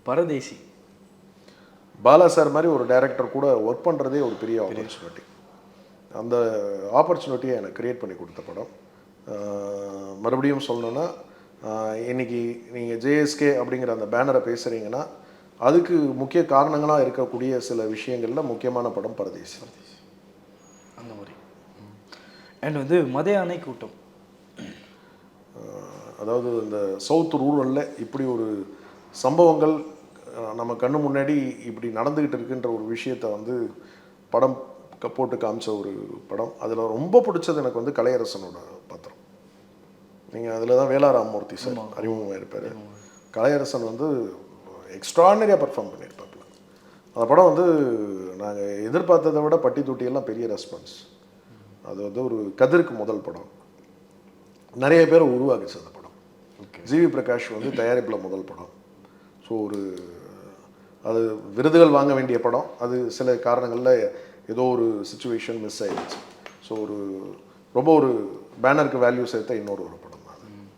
பரதேசி. Bala sir மாதிரி ஒரு director கூட ஒர்க் பண்ணுறதே ஒரு பெரிய ஆப்பர்ச்சுனிட்டி. அந்த ஆப்பர்ச்சுனிட்டியை எனக்கு க்ரியேட் பண்ணி கொடுத்த படம். மறுபடியும் சொல்லணுன்னா, இன்றைக்கி நீங்கள் ஜேஎஸ்கே அப்படிங்கிற அந்த பேனரை பேசுகிறீங்கன்னா அதுக்கு முக்கிய காரணங்களாக இருக்கக்கூடிய சில விஷயங்களில் முக்கியமான படம் பரதேசி. அந்த மாதிரி. அண்ட் வந்து மதியானை கூட்டம், அதாவது இந்த சவுத் ரூரலில் இப்படி ஒரு சம்பவங்கள் நம்ம கண்ணு முன்னாடி இப்படி நடந்துக்கிட்டு இருக்குன்ற ஒரு விஷயத்தை வந்து படம் போட்டு காமிச்ச ஒரு படம். அதில் ரொம்ப பிடிச்சது எனக்கு வந்து கலையரசனோட பாத்திரம். நீங்கள் அதில் தான் வேலா ராமமூர்த்தி சார் அறிமுகமாக இருப்பார். கலையரசன் வந்து எக்ஸ்ட்ரானரியாக பர்ஃபார்ம் பண்ணியிருப்பாப்புல. அந்த படம் வந்து நாங்கள் எதிர்பார்த்ததை விட பட்டி தொட்டியெல்லாம் பெரிய ரெஸ்பான்ஸ். அது வந்து ஒரு கதிருக்கு முதல் படம், நிறைய பேர் உருவாக்குச்சு அந்த படம். ஜிவி பிரகாஷ் வந்து தயாரிப்பில் முதல் படம். ஸோ ஒரு அது விருதுகள் வாங்க வேண்டிய படம், அது சில காரணங்களில் ஏதோ ஒரு சுச்சுவேஷன் மிஸ் ஆகிடுச்சு. ஸோ ஒரு ரொம்ப ஒரு பேனருக்கு வேல்யூ சேர்த்த இன்னொரு படம்.